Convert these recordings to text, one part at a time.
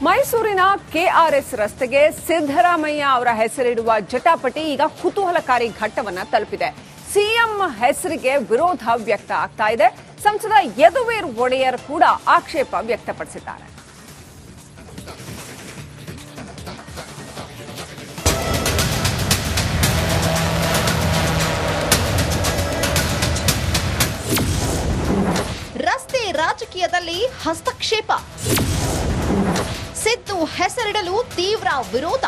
ಮೈಸೂರಿನ ಕೆಆರ್ಎಸ್ ರಸ್ತೆಗೆ ಸಿದ್ದರಾಮಯ್ಯ ಅವರ ಹೆಸರಿಡುವ ಜಟಾಪಟಿ ಈಗ ಕುತೂಹಲಕಾರಿ ಘಟ್ಟವನ್ನ ತಲುಪಿದೆ. ಸಿಎಂ ಹೆಸರಿಗೆ ವಿರೋಧ ವ್ಯಕ್ತ ಆಗ್ತಾ ಇದೆ. ಸಂಸದ ಯದುವೀರ್ ಒಡೆಯರ್ ಕೂಡ ಆಕ್ಷೇಪ ವ್ಯಕ್ತಪಡಿಸಿದ್ದಾರೆ. ರಸ್ತೆ ರಾಜಕೀಯದಲ್ಲಿ ಹಸ್ತಕ್ಷೇಪ, ಸಿದ್ದು ಹೆಸರಿಡಲು ತೀವ್ರ ವಿರೋಧ.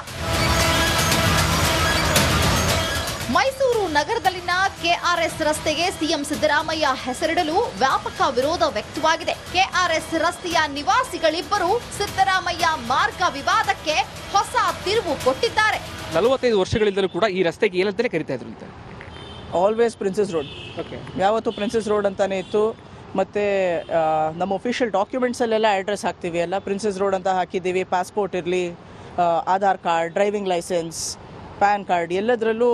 ಮೈಸೂರು ನಗರದಲ್ಲಿನ ಕೆಆರ್ಎಸ್ ರಸ್ತೆಗೆ ಸಿಎಂ ಸಿದ್ದರಾಮಯ್ಯ ಹೆಸರಿಡಲು ವ್ಯಾಪಕ ವಿರೋಧ ವ್ಯಕ್ತವಾಗಿದೆ. ಕೆಆರ್ಎಸ್ ರಸ್ತೆಯ ನಿವಾಸಿಗಳಿಬ್ಬರು ಸಿದ್ದರಾಮಯ್ಯ ಮಾರ್ಗ ವಿವಾದಕ್ಕೆ ಹೊಸ ತಿರುವು ಕೊಟ್ಟಿದ್ದಾರೆ. 45 ವರ್ಷಗಳಿಂದಲೂ ಕೂಡ ಈ ರಸ್ತೆಗೆ ಏನಂತಾನೆ ಕರೀತಾ ಇದ್ರು ಅಂತ. Always Princess Road. ಯಾವತ್ತು ಪ್ರಿನ್ಸಸ್ ರೋಡ್ ಅಂತಾನೆ ಇತ್ತು. ಮತ್ತು ನಮ್ಮ ಒಫಿಷಿಯಲ್ ಡಾಕ್ಯುಮೆಂಟ್ಸಲ್ಲೆಲ್ಲ ಅಡ್ರೆಸ್ ಹಾಕ್ತೀವಿ, ಎಲ್ಲ ಪ್ರಿನ್ಸಸ್ ರೋಡ್ ಅಂತ ಹಾಕಿದ್ದೀವಿ. ಪಾಸ್ಪೋರ್ಟ್ ಇರಲಿ, Aadhaar card, driving licence, PAN card ಎಲ್ಲದರಲ್ಲೂ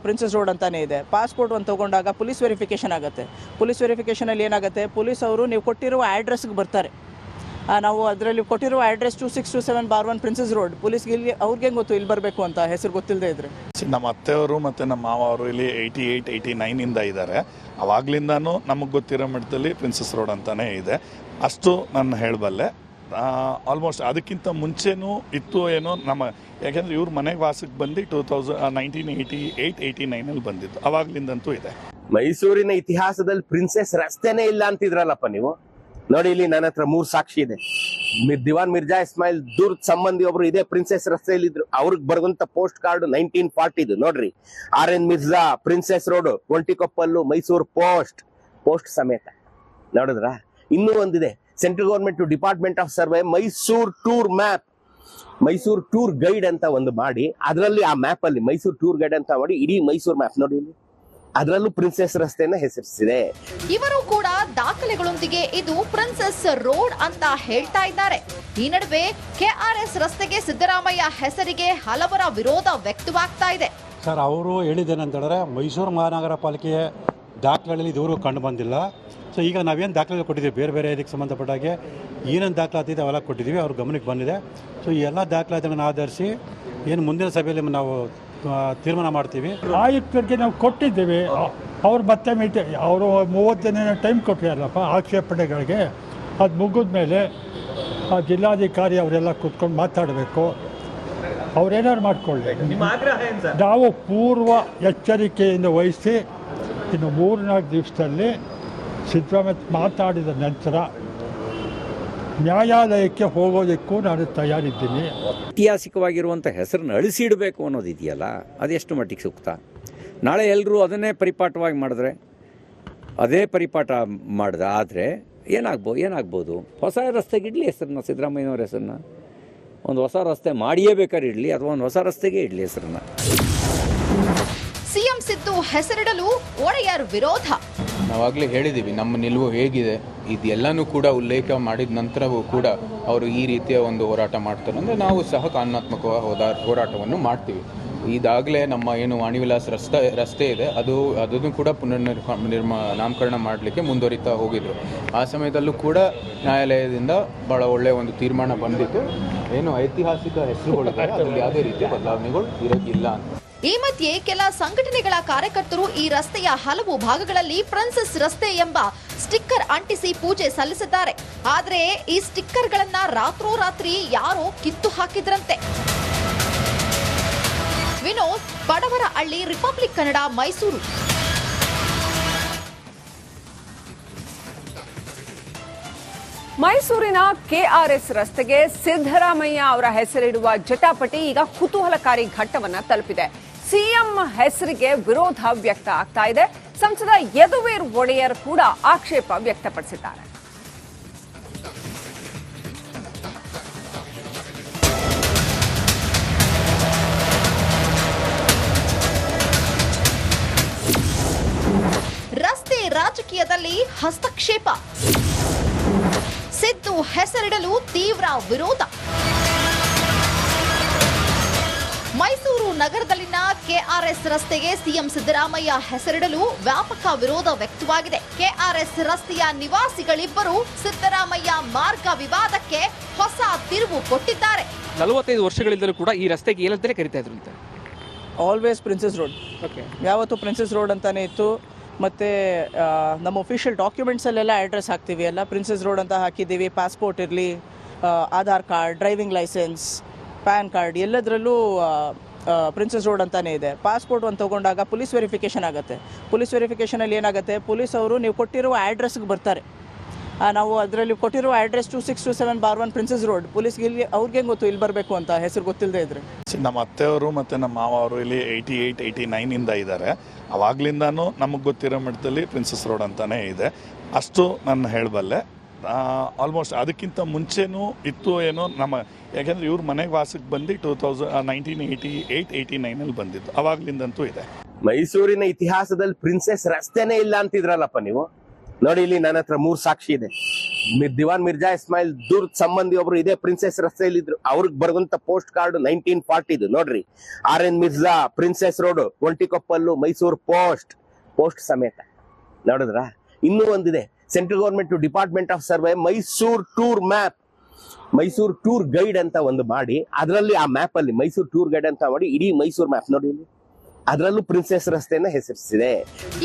ಪ್ರಿನ್ಸಸ್ ರೋಡ್ ಅಂತಾನೇ ಇದೆ. ಪಾಸ್ಪೋರ್ಟ್ ಒಂದು ತೊಗೊಂಡಾಗ ಪೊಲೀಸ್ ವೆರಿಫಿಕೇಷನ್ ಆಗುತ್ತೆ. ಪೊಲೀಸ್ ವೆರಿಫಿಕೇಷನಲ್ಲಿ ಏನಾಗುತ್ತೆ, ಪೊಲೀಸ್ ಅವರು ನೀವು ಕೊಟ್ಟಿರುವ ಅಡ್ರೆಸ್ಗೆ ಬರ್ತಾರೆ. ನಾವು ಅದರಲ್ಲಿ ಕೊಟ್ಟಿರುವ ಅಡ್ರೆಸ್ 2627/1 ಪ್ರಿನ್ಸಸ್ ರೋಡ್. ಪೊಲೀಸ್ಗೆ ಇಲ್ಲಿ ಅವ್ರಿಗೆ ಗೊತ್ತು ಇಲ್ಲಿ ಬರಬೇಕು ಅಂತ, ಹೆಸರು ಗೊತ್ತಿಲ್ಲದೆ ಇದ್ರೆ. ನಮ್ಮ ಅತ್ತೆಯವರು ಮತ್ತು ನಮ್ಮ ಮಾವ ಅವರು ಇಲ್ಲಿ 88, 89 ಇದ್ದಾರೆ. ಅವಾಗ್ಲಿಂದನೂ ನಮಗೆ ಗೊತ್ತಿರೋ ಮಟ್ಟದಲ್ಲಿ ಪ್ರಿನ್ಸಸ್ ರೋಡ್ ಅಂತಾನೇ ಇದೆ. ಅಷ್ಟು ನಾನು ಹೇಳಬಲ್ಲೆ. ಆಲ್ಮೋಸ್ಟ್ ಅದಕ್ಕಿಂತ ಮುಂಚೆನೂ ಇತ್ತು ಏನೋ ನಮ್ಮ, ಯಾಕೆಂದರೆ ಇವ್ರ ಮನೆಗೆ ವಾಸಕ್ಕೆ ಬಂದು 1988, 89 ಬಂದಿದ್ದು. ಅವಾಗ್ಲಿಂದಂತೂ ಇದೆ. ಮೈಸೂರಿನ ಇತಿಹಾಸದಲ್ಲಿ ಪ್ರಿನ್ಸೆಸ್ ರಸ್ತೆನೇ ಇಲ್ಲ ಅಂತಿದ್ರಲ್ಲಪ್ಪ ನೀವು. ನೋಡಿ, ಇಲ್ಲಿ ನನ್ನ ಹತ್ರ 3 ಸಾಕ್ಷಿ ಇದೆ. ದಿವಾನ್ ಮಿರ್ಜಾ ಇಸ್ಮಾಯಿಲ್ ದುರ್ಗ್ ಸಂಬಂಧಿ ಒಬ್ರು ಇದೇ ಪ್ರಿನ್ಸೆಸ್ ರಸ್ತೆಯಲ್ಲಿ ಇದ್ರು. ಅವ್ರಿಗೆ ಬರೆದಂತ ಪೋಸ್ಟ್ ಕಾರ್ಡ್ 1940 ನೋಡ್ರಿ. RN Mirza, Princess Road, Ontikoppal, Mysuru post ಸಮೇತ. ನೋಡಿದ್ರ? ಇನ್ನೂ ಒಂದಿದೆ, central government department of survey Mysore tour map, Mysore tour guide ಅಂತ ಒಂದು ಮಾಡಿ, ಅದರಲ್ಲಿ ಆ ಮ್ಯಾಪ್ ಅಲ್ಲಿ ಮೈಸೂರ್ ಟೂರ್ ಗೈಡ್ ಅಂತ ಮಾಡಿ ಇಡೀ ಮೈಸೂರ್ ಮ್ಯಾಪ್ ನೋಡಿ, ಅದರಲ್ಲೂ ಪ್ರಿನ್ಸೆಸ್ ರಸ್ತೆಯನ್ನ ಹೆಸರಿಸಿದೆ. ಇವರು ಕೂಡ ದಾಖಲೆಗಳೊಂದಿಗೆ ಇದು ಪ್ರಿನ್ಸೆಸ್ ರೋಡ್ ಅಂತ ಹೇಳ್ತಾ ಇದ್ದಾರೆ. ಈ ನಡುವೆ ಕೆಆರ್ಎಸ್ ರಸ್ತೆಗೆ ಸಿದ್ದರಾಮಯ್ಯ ಹೆಸರಿಗೆ ಹಲವರ ವಿರೋಧ ವ್ಯಕ್ತವಾಗ್ತಾ ಇದೆ. ಸರ್, ಅವರು ಹೇಳಿದ್ದೇನೆಂತ ಹೇಳಿದ್ರೆ ಮೈಸೂರು ಮಹಾನಗರ ಪಾಲಿಕೆಯ ದಾಖಲೆಗಳಲ್ಲಿ ಇದುವರೆಗೂ ಕಂಡು ಬಂದಿಲ್ಲ. ಸೊ ಈಗ ನಾವೇನು ದಾಖಲೆ ಕೊಟ್ಟಿದ್ದೀವಿ, ಬೇರೆ ಬೇರೆ ಇದಕ್ಕೆ ಸಂಬಂಧಪಟ್ಟ ಹಾಗೆ ಏನೇನು ದಾಖಲಾತಿ ಇದೆ ಅವೆಲ್ಲ ಕೊಟ್ಟಿದ್ದೀವಿ, ಅವ್ರ ಗಮನಕ್ಕೆ ಬಂದಿದೆ. ಸೊ ಈ ಎಲ್ಲ ದಾಖಲಾತಿಗಳನ್ನು ಆಧರಿಸಿ ಏನು ಮುಂದಿನ ಸಭೆಯಲ್ಲಿ ನಾವು ತೀರ್ಮಾನ ಮಾಡ್ತೀವಿ. ಆಯುಕ್ತರಿಗೆ ನಾವು ಕೊಟ್ಟಿದ್ದೇವೆ. ಅವ್ರು ಮತ್ತೆ ಅವರು 30 ದಿನ ಟೈಮ್ ಕೊಟ್ಟಿರಲ್ಲಪ್ಪ ಆಕ್ಷೇಪಣೆಗಳಿಗೆ. ಅದು ಮುಗಿದ ಮೇಲೆ ಆ ಜಿಲ್ಲಾಧಿಕಾರಿ ಅವರೆಲ್ಲ ಕೂತ್ಕೊಂಡು ಮಾತಾಡಬೇಕು. ಅವ್ರೇನಾದ್ರು ಮಾಡಿಕೊಳ್ಳಿ. ನಾವು ಪೂರ್ವ ಎಚ್ಚರಿಕೆಯಿಂದ ವಹಿಸಿ ಇನ್ನು 3-4 ದಿವಸದಲ್ಲಿ ಸಿದ್ದರಾಮಯ್ಯ ಮಾತಾಡಿದ ನಂತರ ನ್ಯಾಯಾಲಯಕ್ಕೆ ಹೋಗೋದಕ್ಕೂ ನಾನು ತಯಾರಿದ್ದೀನಿ. ಐತಿಹಾಸಿಕವಾಗಿರುವಂಥ ಹೆಸರನ್ನು ಅಳಿಸಿಡಬೇಕು ಅನ್ನೋದಿದೆಯಲ್ಲ, ಅದೆಷ್ಟು ಮಟ್ಟಿಗೆ ಸೂಕ್ತ? ನಾಳೆ ಎಲ್ಲರೂ ಅದನ್ನೇ ಪರಿಪಾಠವಾಗಿ ಮಾಡಿದ್ರೆ, ಅದೇ ಪರಿಪಾಠ ಮಾಡಿದ ಆದರೆ ಏನಾಗ್ಬೋದು? ಹೊಸ ರಸ್ತೆಗೆ ಇಡಲಿ ಹೆಸರನ್ನ, ಸಿದ್ದರಾಮಯ್ಯನವ್ರ ಹೆಸರನ್ನ. ಒಂದು ಹೊಸ ರಸ್ತೆ ಮಾಡಿಯೇ ಬೇಕಾದ್ರೆ ಇಡಲಿ, ಅಥವಾ ಒಂದು ಹೊಸ ರಸ್ತೆಗೆ ಇಡಲಿ ಹೆಸರನ್ನ. ಸಿಎಂ ಸಿದ್ದು ಹೆಸರಿಡಲು ಒಡೆಯರ್ ವಿರೋಧ. ನಾವಾಗಲೇ ಹೇಳಿದ್ದೀವಿ ನಮ್ಮ ನಿಲುವು ಹೇಗಿದೆ. ಇದೆಲ್ಲನೂ ಕೂಡ ಉಲ್ಲೇಖ ಮಾಡಿದ ನಂತರವೂ ಕೂಡ ಅವರು ಈ ರೀತಿಯ ಒಂದು ಹೋರಾಟ ಮಾಡ್ತಾರೆ ಅಂದರೆ ನಾವು ಸಹ ಕಾನೂನಾತ್ಮಕ ಹೋರಾಟವನ್ನು ಮಾಡ್ತೀವಿ. ಇದಾಗಲೇ ನಮ್ಮ ಏನು ವಾಣಿವಿಲಾಸ್ ರಸ್ತೆ ಇದೆ, ಅದನ್ನು ಕೂಡ ನಾಮಕರಣ ಮಾಡಲಿಕ್ಕೆ ಮುಂದುವರಿತಾ ಹೋಗಿದ್ರು. ಆ ಸಮಯದಲ್ಲೂ ಕೂಡ ನ್ಯಾಯಾಲಯದಿಂದ ಭಾಳ ಒಳ್ಳೆಯ ಒಂದು ತೀರ್ಮಾನ ಬಂದಿತ್ತು. ಏನು ಐತಿಹಾಸಿಕ ಹೆಸರುಗಳಿದ್ದಾರೆ ಅದರಲ್ಲಿ ಯಾವುದೇ ರೀತಿಯ ಬದಲಾವಣೆಗಳು ಇರೋಕ್ಕಿಲ್ಲ ಅಂತ. ಈ ಮಧ್ಯೆ ಕೆಲ ಸಂಘಟನೆಗಳ ಕಾರ್ಯಕರ್ತರು ಈ ರಸ್ತೆಯ ಹಲವು ಭಾಗಗಳಲ್ಲಿ ಪ್ರಿನ್ಸೆಸ್ ರಸ್ತೆ ಎಂಬ ಸ್ಟಿಕ್ಕರ್ ಅಂಟಿಸಿ ಪೂಜೆ ಸಲ್ಲಿಸಿದ್ದಾರೆ. ಆದರೆ ಈ ಸ್ಟಿಕ್ಕರ್ಗಳನ್ನ ರಾತ್ರೋರಾತ್ರಿ ಯಾರೋ ಕಿತ್ತು ಹಾಕಿದ್ರಂತೆ. ವಿನೋದ್, ಬಡವರ ಹಳ್ಳಿ, ರಿಪಬ್ಲಿಕ್ ಕನ್ನಡ, ಮೈಸೂರು. ಮೈಸೂರಿನ ಕೆಆರ್ಎಸ್ ರಸ್ತೆಗೆ ಸಿದ್ದರಾಮಯ್ಯ ಅವರ ಹೆಸರಿಡುವ ಜಟಾಪಟಿ ಈಗ ಕುತೂಹಲಕಾರಿ ಘಟ್ಟವನ್ನ ತಲುಪಿದೆ. ಸಿಎಂ ಹೆಸರಿಗೆ ವಿರೋಧ ವ್ಯಕ್ತ ಆಗ್ತಾ ಇದೆ. ಸಂಸದ ಯದುವೀರ್ ಒಡೆಯರ್ ಕೂಡ ಆಕ್ಷೇಪ ವ್ಯಕ್ತಪಡಿಸಿದ್ದಾರೆ. ರಸ್ತೆ ರಾಜಕೀಯದಲ್ಲಿ ಹಸ್ತಕ್ಷೇಪ, ಸಿದ್ದು ಹೆಸರಿಡಲು ತೀವ್ರ ವಿರೋಧ. ಮೈಸೂರು ನಗರದಲ್ಲಿನ ಕೆಆರ್ಎಸ್ ರಸ್ತೆಗೆ ಸಿಎಂ ಸಿದ್ದರಾಮಯ್ಯ ಹೆಸರಿಡಲು ವ್ಯಾಪಕ ವಿರೋಧ ವ್ಯಕ್ತವಾಗಿದೆ. ಕೆಆರ್ಎಸ್ ರಸ್ತೆಯ ನಿವಾಸಿಗಳಿಬ್ಬರು ಸಿದ್ದರಾಮಯ್ಯ ಮಾರ್ಗ ವಿವಾದಕ್ಕೆ ಹೊಸ ತಿರುವು ಕೊಟ್ಟಿದ್ದಾರೆ. 45 ವರ್ಷಗಳಿಂದಲೂ ಕೂಡ ಈ ರಸ್ತೆಗೆ ಏನಂತಾನೆ ಕರಿತಾ ಇದ್ರು ಅಂತ. Always Princess Road. ಓಕೆ. ಯಾವತ್ತು ಪ್ರಿನ್ಸಸ್ ರೋಡ್ ಅಂತಾನೆ ಇತ್ತು. ಮತ್ತು ನಮ್ಮ ಒಫಿಷಿಯಲ್ ಡಾಕ್ಯುಮೆಂಟ್ಸಲ್ಲೆಲ್ಲ ಅಡ್ರೆಸ್ ಹಾಕ್ತೀವಿ, ಎಲ್ಲ ಪ್ರಿನ್ಸಸ್ ರೋಡ್ ಅಂತ ಹಾಕಿದ್ದೀವಿ. ಪಾಸ್ಪೋರ್ಟ್ ಇರಲಿ, Aadhaar card, driving licence, PAN card ಎಲ್ಲದರಲ್ಲೂ ಪ್ರಿನ್ಸಸ್ ರೋಡ್ ಅಂತಾನೆ ಇದೆ. ಪಾಸ್ಪೋರ್ಟ್ ಒಂದು ತೊಗೊಂಡಾಗ ಪೊಲೀಸ್ ವೆರಿಫಿಕೇಷನ್ ಆಗುತ್ತೆ. ಪೊಲೀಸ್ ವೆರಿಫಿಕೇಷನಲ್ಲಿ ಏನಾಗುತ್ತೆ, ಪೊಲೀಸ್ ಅವರು ನೀವು ಕೊಟ್ಟಿರುವ ಅಡ್ರೆಸ್ಗೆ ಬರ್ತಾರೆ. ನಾವು ಅದರಲ್ಲಿ ಕೊಟ್ಟಿರುವ ಅಡ್ರೆಸ್ 2627/1 ಪ್ರಿನ್ಸಸ್ ರೋಡ್. ಪೊಲೀಸ್ಗೆ ಇಲ್ಲಿ ಅವ್ರಿಗೆ ಗೊತ್ತು ಇಲ್ಲಿ ಬರಬೇಕು ಅಂತ, ಹೆಸರು ಗೊತ್ತಿಲ್ಲದೆ ಇದ್ರೆ. ನಮ್ಮ ಅತ್ತೆಯವರು ಮತ್ತು ನಮ್ಮ ಮಾವ ಅವರು ಇಲ್ಲಿ 88, 89 ಇದ್ದಾರೆ. ಅವಾಗ್ಲಿಂದಾನು ನಮಗೆ ಗೊತ್ತಿರೋ ಮಟ್ಟದಲ್ಲಿ ಪ್ರಿನ್ಸಸ್ ರೋಡ್ ಅಂತಾನೆ ಇದೆ. ಅಷ್ಟು ನಾನು ಹೇಳಬಲ್ಲೆ. ಆಲ್ಮೋಸ್ಟ್ ಅದಕ್ಕಿಂತ ಮುಂಚೆನೂ ಇತ್ತು ಏನೋ ನಮ್ಮ, ಯಾಕೆಂದರೆ ಇವ್ರ ಮನೆಗೆ ವಾಸಕ್ಕೆ ಬಂದು 1988, 89 ಬಂದಿದ್ದು. ಅವಾಗ್ಲಿಂದಂತೂ ಇದೆ. ಮೈಸೂರಿನ ಇತಿಹಾಸದಲ್ಲಿ ಪ್ರಿನ್ಸೆಸ್ ರಸ್ತೆನೇ ಇಲ್ಲ ಅಂತಿದ್ರಲ್ಲಪ್ಪ ನೀವು. ನೋಡಿ ಇಲ್ಲಿ ನನ್ನ ಹತ್ರ 3 ಸಾಕ್ಷಿ ಇದೆ. ದಿವಾನ್ ಮಿರ್ಜಾ ಇಸ್ಮಾಯಿಲ್ ದೂರ್ ಸಂಬಂಧಿ ಒಬ್ರು ಇದೇ ಪ್ರಿನ್ಸೆಸ್ ರಸ್ತೆಯಲ್ಲಿ ಇದ್ರು. ಅವ್ರಿಗೆ ಬರುವಂತ ಪೋಸ್ಟ್ ಕಾರ್ಡ್ 1940 ನೋಡ್ರಿ. RN Mirza Princess Road, Ontikoppal, Mysuru post ಸಮೇತ. ನೋಡಿದ್ರ? ಇನ್ನೂ ಒಂದಿದೆ, central government department of survey Mysuru tour map, Mysuru tour guide ಅಂತ ಒಂದು ಮಾಡಿ, ಅದರಲ್ಲಿ ಆ ಮ್ಯಾಪ್ ಅಲ್ಲಿ ಮೈಸೂರು ಟೂರ್ ಗೈಡ್ ಅಂತ ಮಾಡಿ ಇಡೀ ಮೈಸೂರು ಮ್ಯಾಪ್ ನೋಡಿ ಇಲ್ಲಿ, ಅದರಲ್ಲೂ ಪ್ರಿನ್ಸೆಸ್ ರಸ್ತೆಯನ್ನ ಹೆಸರಿಸಿದೆ.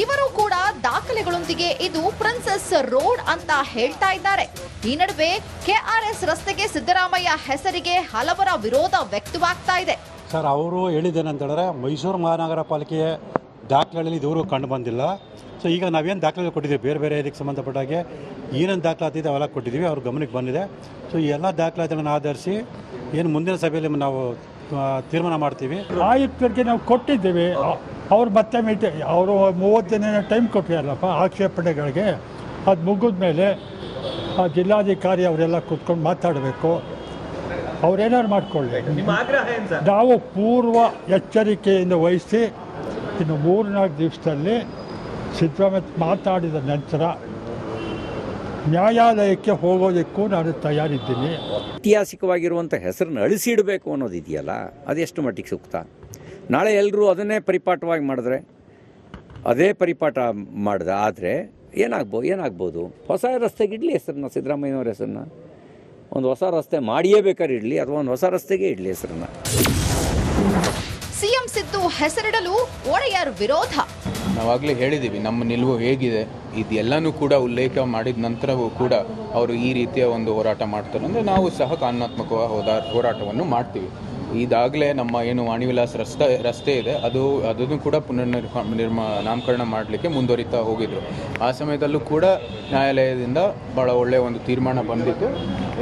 ಇವರು ಕೂಡ ದಾಖಲೆಗಳೊಂದಿಗೆ ಇದು ಪ್ರಿನ್ಸೆಸ್ ರೋಡ್ ಅಂತ ಹೇಳ್ತಾ ಇದ್ದಾರೆ. ಈ ನಡುವೆ ಕೆಆರ್ಎಸ್ ರಸ್ತೆಗೆ ಸಿದ್ದರಾಮಯ್ಯ ಹೆಸರಿಗೆ ಹಲವರ ವಿರೋಧ ವ್ಯಕ್ತವಾಗ್ತಾ ಇದೆ. ಸರ್, ಅವರು ಹೇಳಿದ್ದೇನಂತ ಹೇಳಿದ್ರೆ ಮೈಸೂರು ಮಹಾನಗರ ಪಾಲಿಕೆಯ ದಾಖಲೆಗಳಲ್ಲಿ ಇದುವರೆಗೂ ಕಂಡು ಬಂದಿಲ್ಲ. ಸೊ ಈಗ ನಾವೇನು ದಾಖಲೆ ಕೊಟ್ಟಿದ್ದೀವಿ, ಬೇರೆ ಬೇರೆ ಇದಕ್ಕೆ ಸಂಬಂಧಪಟ್ಟ ಹಾಗೆ ಏನೇನು ದಾಖಲಾತಿದೆ ಅವೆಲ್ಲ ಕೊಟ್ಟಿದ್ದೀವಿ, ಅವ್ರ ಗಮನಕ್ಕೆ ಬಂದಿದೆ. ಸೊ ಈ ಎಲ್ಲ ದಾಖಲಾತಿಗಳನ್ನು ಆಧರಿಸಿ ಏನು ಮುಂದಿನ ಸಭೆಯಲ್ಲಿ ನಾವು ತೀರ್ಮಾನ ಮಾಡ್ತೀವಿ. ಆಯುಕ್ತರಿಗೆ ನಾವು ಕೊಟ್ಟಿದ್ದೇವೆ. ಅವ್ರು ಮತ್ತೆ ಅವರು 30 ದಿನ ಟೈಮ್ ಕೊಟ್ಟಿರಲ್ಲಪ್ಪ ಆಕ್ಷೇಪಣೆಗಳಿಗೆ. ಅದು ಮುಗಿದ ಮೇಲೆ ಆ ಜಿಲ್ಲಾಧಿಕಾರಿ ಅವರೆಲ್ಲ ಕೂತ್ಕೊಂಡು ಮಾತಾಡಬೇಕು. ಅವ್ರೇನಾದ್ರು ಮಾಡಿಕೊಳ್ಳಿ. ನಾವು ಪೂರ್ವ ಎಚ್ಚರಿಕೆಯಿಂದ ವಹಿಸಿ ಇನ್ನು 3-4 ದಿವಸದಲ್ಲಿ ಸಿದ್ದರಾಮಯ್ಯ ಮಾತಾಡಿದ ನಂತರ ನ್ಯಾಯಾಲಯಕ್ಕೆ ಹೋಗೋದಕ್ಕೂ ನಾನು ತಯಾರಿದ್ದೀನಿ. ಐತಿಹಾಸಿಕವಾಗಿರುವಂಥ ಹೆಸರನ್ನು ಅಳಿಸಿಡಬೇಕು ಅನ್ನೋದಿದೆಯಲ್ಲ, ಅದೆಷ್ಟು ಮಟ್ಟಿಗೆ ಸೂಕ್ತ? ನಾಳೆ ಎಲ್ಲರೂ ಅದನ್ನೇ ಪರಿಪಾಠವಾಗಿ ಮಾಡಿದ್ರೆ, ಅದೇ ಪರಿಪಾಠ ಮಾಡಿದೆ ಆದರೆ ಏನಾಗ್ಬೋದು? ಹೊಸ ರಸ್ತೆಗೆ ಇಡಲಿ ಹೆಸರನ್ನ, ಸಿದ್ದರಾಮಯ್ಯನವ್ರ ಹೆಸರನ್ನ. ಒಂದು ಹೊಸ ರಸ್ತೆ ಮಾಡಿಯೇ ಬೇಕಾದ್ರೆ ಇಡಲಿ, ಅಥವಾ ಒಂದು ಹೊಸ ರಸ್ತೆಗೆ ಇಡಲಿ ಹೆಸರನ್ನ. ಸಿಎಂ ಸಿದ್ದು ಹೆಸರಿಡಲು ಒಡೆಯರ್ ವಿರೋಧ. ನಾವಾಗಲೇ ಹೇಳಿದ್ದೀವಿ ನಮ್ಮ ನಿಲುವು ಹೇಗಿದೆ, ಇದೆಲ್ಲನೂ ಕೂಡ ಉಲ್ಲೇಖ ಮಾಡಿದ ನಂತರವೂ ಕೂಡ ಅವರು ಈ ರೀತಿಯ ಒಂದು ಹೋರಾಟ ಮಾಡ್ತಾರೆ ಅಂದರೆ ನಾವು ಸಹ ಕಾನೂನಾತ್ಮಕವಾದ ಹೋರಾಟವನ್ನು ಮಾಡ್ತೀವಿ. ಇದಾಗಲೇ ನಮ್ಮ ಏನು ವಾಣಿವಿಲಾಸ್ ರಸ್ತೆ ಇದೆ ಅದನ್ನು ಕೂಡ ನಾಮಕರಣ ಮಾಡಲಿಕ್ಕೆ ಮುಂದುವರಿತಾ ಹೋಗಿದ್ರು. ಆ ಸಮಯದಲ್ಲೂ ಕೂಡ ನ್ಯಾಯಾಲಯದಿಂದ ಭಾಳ ಒಳ್ಳೆಯ ಒಂದು ತೀರ್ಮಾನ ಬಂದಿತ್ತು.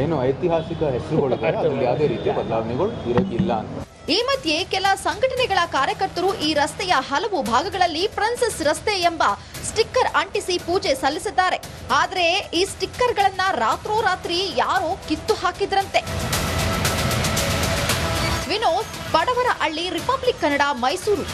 ಏನು ಐತಿಹಾಸಿಕ ಹೆಸರುಗಳಿದೆ ಅದರಲ್ಲಿ ಯಾವುದೇ ರೀತಿಯ ಬದಲಾವಣೆಗಳು ಇರೋದಿಲ್ಲ ಅಂತ. ಈ ಮಧ್ಯೆ ಕೆಲ ಸಂಘಟನೆಗಳ ಕಾರ್ಯಕರ್ತರು ಈ ರಸ್ತೆಯ ಹಲವು ಭಾಗಗಳಲ್ಲಿ ಪ್ರಿನ್ಸೆಸ್ ರಸ್ತೆ ಎಂಬ ಸ್ಟಿಕ್ಕರ್ ಅಂಟಿಸಿ ಪೂಜೆ ಸಲ್ಲಿಸಿದ್ದಾರೆ. ಆದರೆ ಈ ಸ್ಟಿಕ್ಕರ್ಗಳನ್ನ ರಾತ್ರೋರಾತ್ರಿ ಯಾರೋ ಕಿತ್ತು ಹಾಕಿದ್ರಂತೆ. ವಿನೋದ್, ಬಡವರ ಹಳ್ಳಿ, ರಿಪಬ್ಲಿಕ್ ಕನ್ನಡ, ಮೈಸೂರು.